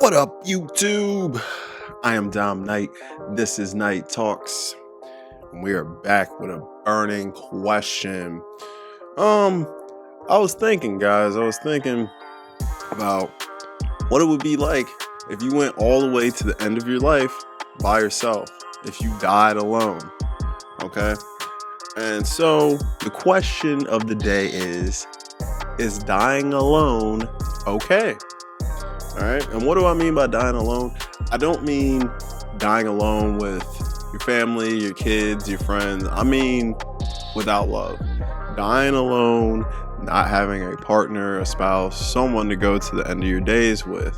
What up, YouTube? I am Dom Knight. This is Night Talks. And we are back with a burning question. I was thinking, guys, about what it would be like if you went all the way to the end of your life by yourself, if you died alone. Okay? And so the question of the day is dying alone okay? All right. And what do I mean by dying alone? I don't mean dying alone with your family, your kids, your friends. I mean without love. Dying alone, not having a partner, a spouse, someone to go to the end of your days with.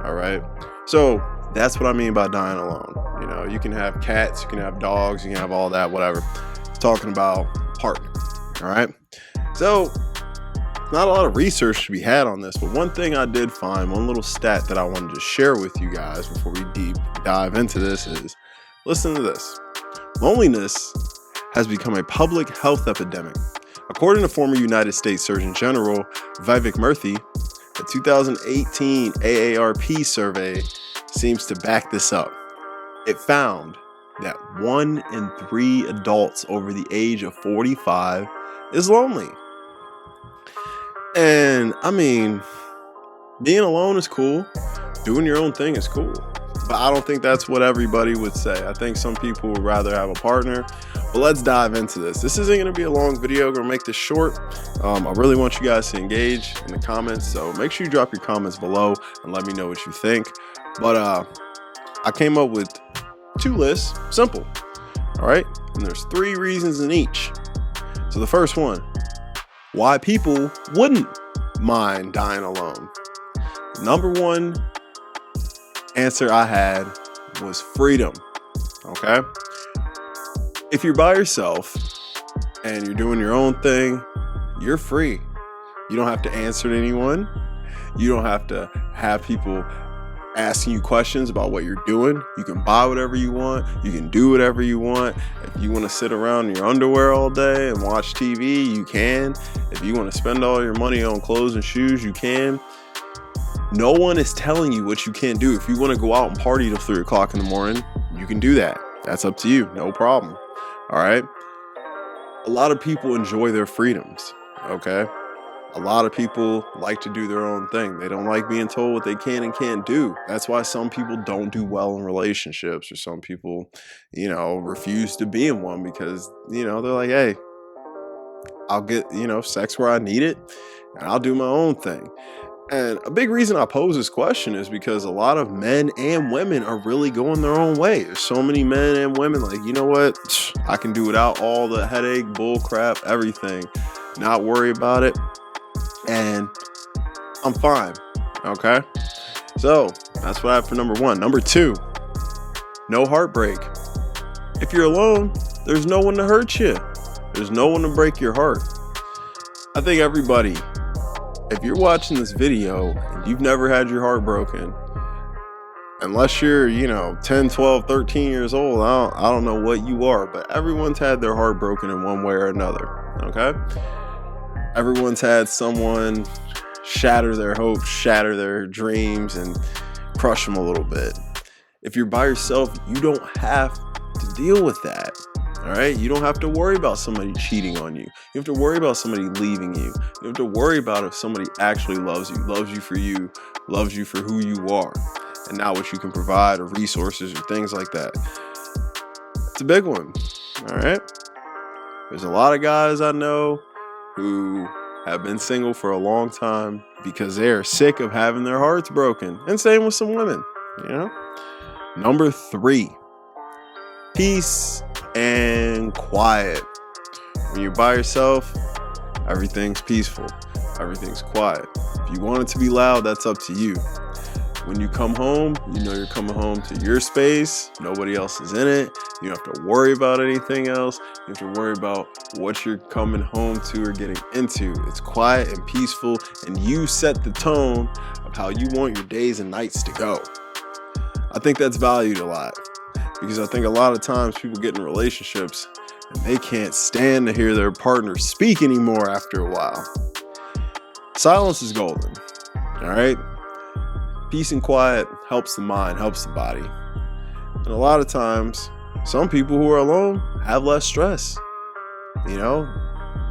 All right. So that's what I mean by dying alone. You know, you can have cats, you can have dogs, you can have all that, whatever. It's talking about partner. All right. So not a lot of research to be had on this, but one thing I did find, one little stat that I wanted to share with you guys before we deep dive into this is, listen to this. Loneliness has become a public health epidemic. According to former United States Surgeon General Vivek Murthy, the 2018 AARP survey seems to back this up. It found that 1 in 3 adults over the age of 45 is lonely. And I mean, being alone is cool. Doing your own thing is cool. But I don't think that's what everybody would say. I think some people would rather have a partner. But let's dive into this. This isn't going to be a long video. I'm going to make this short. I really want you guys to engage in the comments. So make sure you drop your comments below and let me know what you think. But I came up with 2 lists. Simple. All right. And there's 3 reasons in each. So the first one, why people wouldn't mind dying alone. Number 1 answer I had was freedom. Okay? If you're by yourself and you're doing your own thing, you're free. You don't have to answer to anyone. You don't have to have people asking you questions about what you're doing. You can buy whatever you want. You can do whatever you want. If you want to sit around in your underwear all day and watch TV, you can. If you want to spend all your money on clothes and shoes, you can. No one is telling you what you can't do. If you want to go out and party till 3 o'clock in the morning, you can do that. That's up to you. No problem. All right. A lot of people enjoy their freedoms. Okay. A lot of people like to do their own thing. They don't like being told what they can and can't do. That's why some people don't do well in relationships, or some people, refuse to be in one because, they're like, hey, I'll get, sex where I need it and I'll do my own thing. And a big reason I pose this question is because a lot of men and women are really going their own way. There's so many men and women like, you know what? I can do without all the headache, bull crap, everything, not worry about it. And I'm fine. Okay. So that's what I have for number 1. Number 2, no heartbreak. If you're alone, there's no one to hurt you. There's no one to break your heart. I think everybody, if you're watching this video and you've never had your heart broken, unless you're, 10, 12, 13 years old, I don't know what you are, but everyone's had their heart broken in one way or another. Okay. Everyone's had someone shatter their hopes, shatter their dreams, and crush them a little bit. If you're by yourself, you don't have to deal with that. All right? You don't have to worry about somebody cheating on you. You have to worry about somebody leaving you. You have to worry about if somebody actually loves you for you, loves you for who you are, and not what you can provide or resources or things like that. It's a big one. All right? There's a lot of guys I know who have been single for a long time because they are sick of having their hearts broken. And same with some women, Number 3, peace and quiet. When you're by yourself, everything's peaceful. Everything's quiet. If you want it to be loud, that's up to you. When you come home, you're coming home to your space. Nobody else is in it. You don't have to worry about anything else. You have to worry about what you're coming home to or getting into. It's quiet and peaceful, and you set the tone of how you want your days and nights to go. I think that's valued a lot because I think a lot of times people get in relationships and they can't stand to hear their partner speak anymore after a while. Silence is golden. All right. Peace and quiet helps the mind, helps the body. And a lot of times, some people who are alone have less stress. You know,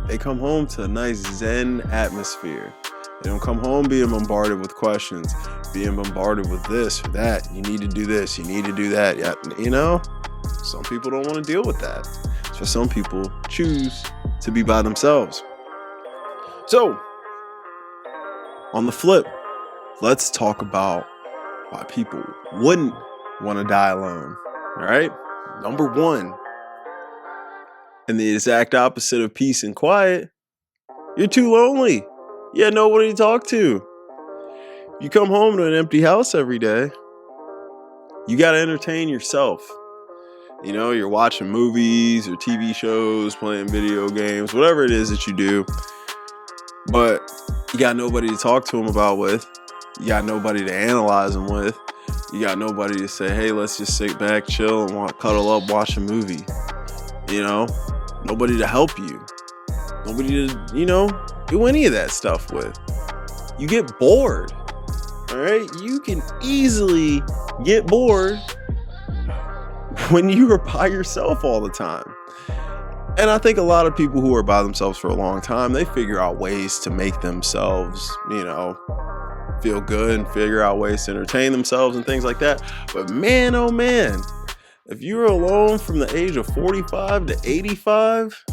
they come home to a nice Zen atmosphere. They don't come home being bombarded with questions, being bombarded with this or that. You need to do this, you need to do that. Yeah, you know, some people don't want to deal with that. So some people choose to be by themselves. So, on the flip, let's talk about why people wouldn't want to die alone. All right? Number one, and the exact opposite of peace and quiet, you're too lonely. You have nobody to talk to. You come home to an empty house every day. You got to entertain yourself. You know, you're watching movies or TV shows, playing video games, whatever it is that you do. But you got nobody to talk to them about with. You got nobody to analyze them with. You got nobody to say, hey, let's just sit back, chill, and cuddle up, watch a movie. You know, nobody to help you. Nobody to, you know, do any of that stuff with. You get bored. All right? You can easily get bored when you are by yourself all the time. And I think a lot of people who are by themselves for a long time, they figure out ways to make themselves, you know, feel good and figure out ways to entertain themselves and things like that. But man, oh man, if you were alone from the age of 45 to 85,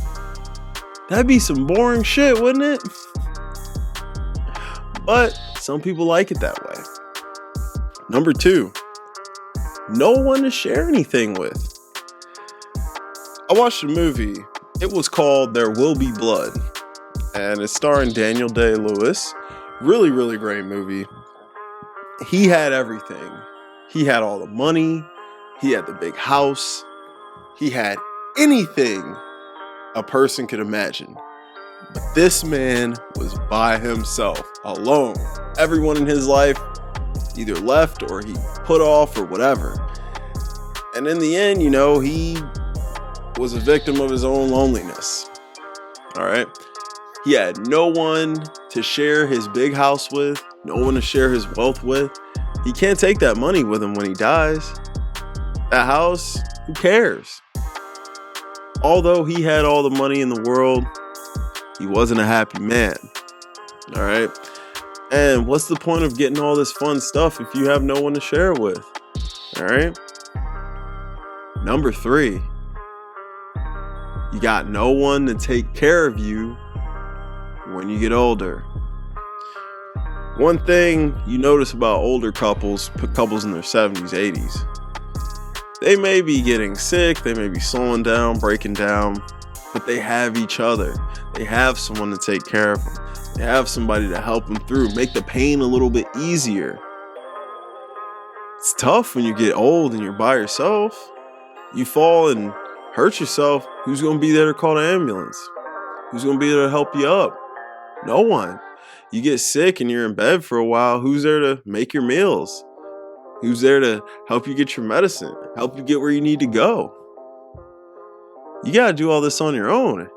that'd be some boring shit, wouldn't it? But some people like it that way. Number two, no one to share anything with. I watched a movie. It was called There Will Be Blood, and it's starring Daniel Day-Lewis. Really, really great movie. He had everything. He had all the money. He had the big house. He had anything a person could imagine. But this man was by himself, alone. Everyone in his life either left or he put off or whatever. And in the end, you know, he was a victim of his own loneliness. All right. He had no one to share his big house with, no one to share his wealth with. He can't take that money with him when he dies. That house, who cares? Although he had all the money in the world, he wasn't a happy man. All right. And what's the point of getting all this fun stuff if you have no one to share it with? All right. Number three, you got no one to take care of you when you get older. One thing you notice about older couples in their 70s, 80s, they may be getting sick, they may be slowing down, breaking down, but they have each other. They have someone to take care of them. They have somebody to help them through, make the pain a little bit easier. It's tough when you get old and you're by yourself. You fall and hurt yourself. Who's going to be there to call the ambulance? Who's going to be there to help you up? No one. You get sick and you're in bed for a while. Who's there to make your meals? Who's there to help you get your medicine? Help you get where you need to go? You got to do all this on your own.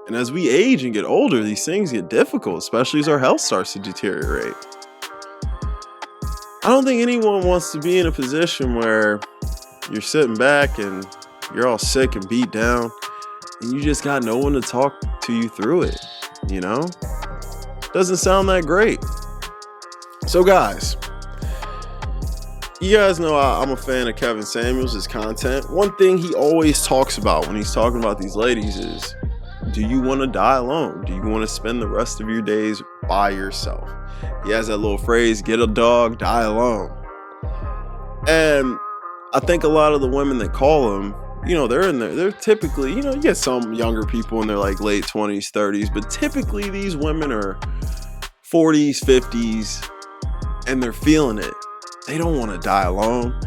And as we age and get older, these things get difficult, especially as our health starts to deteriorate. I don't think anyone wants to be in a position where you're sitting back and you're all sick and beat down and you just got no one to talk to you through it, you know? Doesn't sound that great. So guys, you guys know I'm a fan of Kevin Samuels, his content. One thing he always talks about when he's talking about these ladies is, do you want to die alone? Do you want to spend the rest of your days by yourself? He has that little phrase, get a dog, die alone. And I think a lot of the women that call him, you know, they're typically, you know, you get some younger people in their like late 20s, 30s, but typically these women are 40s, 50s, and they're feeling it. They don't want to die alone.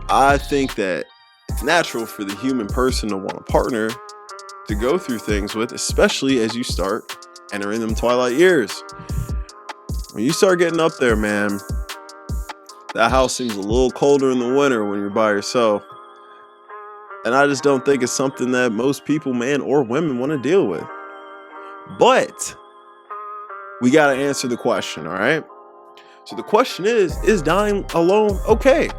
I think that it's natural for the human person to want a partner to go through things with, especially as you start entering them twilight years. When you start getting up there, man, that house seems a little colder in the winter when you're by yourself. And I just don't think it's something that most people, man or women, want to deal with. But we got to answer the question, all right? So the question is dying alone okay?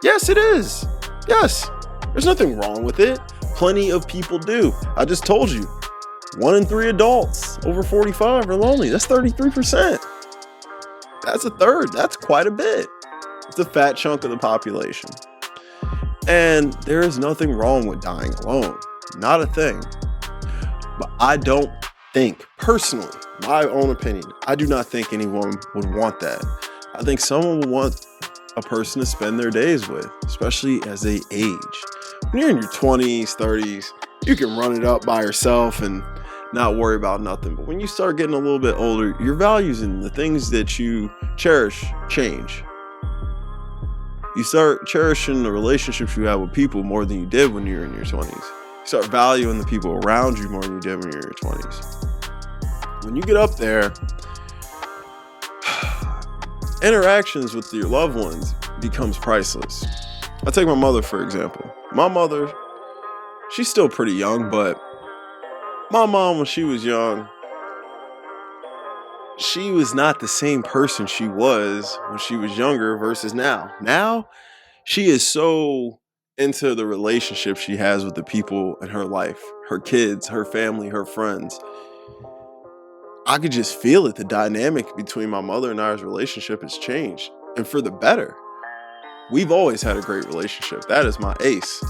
Yes, it is. Yes, there's nothing wrong with it. Plenty of people do. I just told you, 1 in 3 adults over 45 are lonely. That's 33%. That's a third. That's quite a bit. It's a fat chunk of the population. And there is nothing wrong with dying alone. Not a thing. But I don't think, personally, my own opinion, I do not think anyone would want that. I think someone would want a person to spend their days with, especially as they age. When you're in your 20s, 30s, you can run it up by yourself and not worry about nothing. But when you start getting a little bit older, your values and the things that you cherish change. You start cherishing the relationships you have with people more than you did when you were in your 20s. You start valuing the people around you more than you did when you were in your 20s. When you get up there, interactions with your loved ones becomes priceless. I'll take my mother, for example. My mother, she's still pretty young, but my mom, when she was young, she was not the same person she was when she was younger versus now. Now, she is so into the relationship she has with the people in her life, her kids, her family, her friends. I could just feel it. The dynamic between my mother and I's relationship has changed, and for the better. We've always had a great relationship. That is my ace.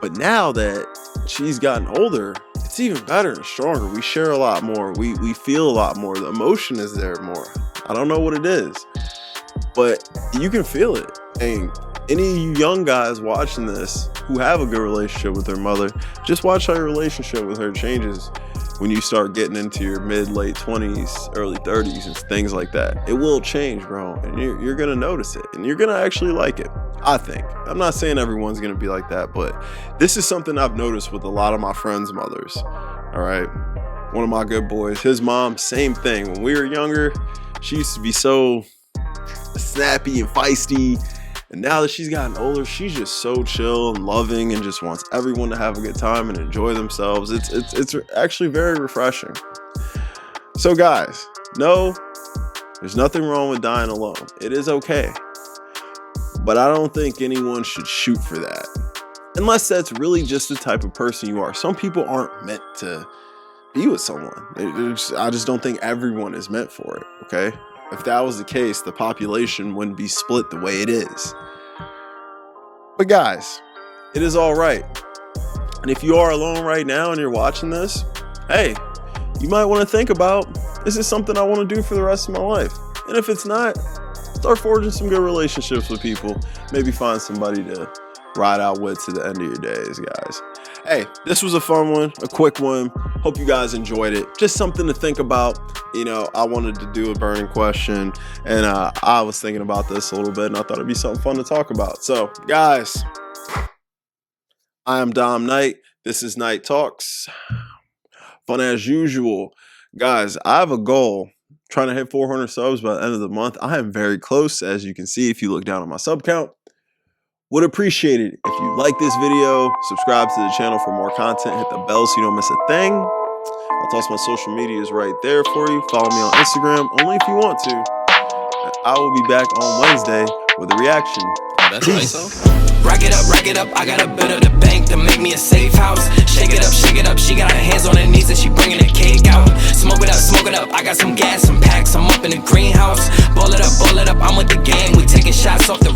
But now that she's gotten older, it's even better and stronger. We share a lot more. We feel a lot more. The emotion is there more. I don't know what it is, but you can feel it. And any of you young guys watching this who have a good relationship with their mother, just watch how your relationship with her changes when you start getting into your late 20s, early 30s and things like that. It will change, bro, and you're going to notice it, and you're going to actually like it, I think. I'm not saying everyone's going to be like that, but this is something I've noticed with a lot of my friends' mothers, all right? One of my good boys, his mom, same thing. When we were younger, she used to be so snappy and feisty, and now that she's gotten older, she's just so chill and loving and just wants everyone to have a good time and enjoy themselves. It's actually very refreshing. So guys, no, there's nothing wrong with dying alone. It is okay. But I don't think anyone should shoot for that. Unless that's really just the type of person you are. Some people aren't meant to be with someone. I just don't think everyone is meant for it, okay? If that was the case, the population wouldn't be split the way it is. But guys, it is all right. And if you are alone right now and you're watching this, hey, you might want to think about, is this something I want to do for the rest of my life? And if it's not, start forging some good relationships with people. Maybe find somebody to ride out with to the end of your days, guys. Hey, this was a fun one, a quick one. Hope you guys enjoyed it. Just something to think about. You know, I wanted to do a burning question, and I was thinking about this a little bit, and I thought it'd be something fun to talk about. So, guys, I am Dom Knight. This is Night Talks. Fun as usual. Guys, I have a goal. Trying to hit 400 subs by the end of the month. I am very close, as you can see if you look down on my sub count. Would appreciate it if you like this video, subscribe to the channel for more content, hit the bell so you don't miss a thing. I'll toss my social medias right there for you. Follow me on Instagram, only if you want to. And I will be back on Wednesday with a reaction. That's right, so. Rack it up, I got a bit of the bank to make me a safe house. Shake it up, she got her hands on her knees and she bringing the cake out. Smoke it up, I got some gas, some packs, I'm up in the greenhouse. Ball it up, I'm with the gang, we taking shots off the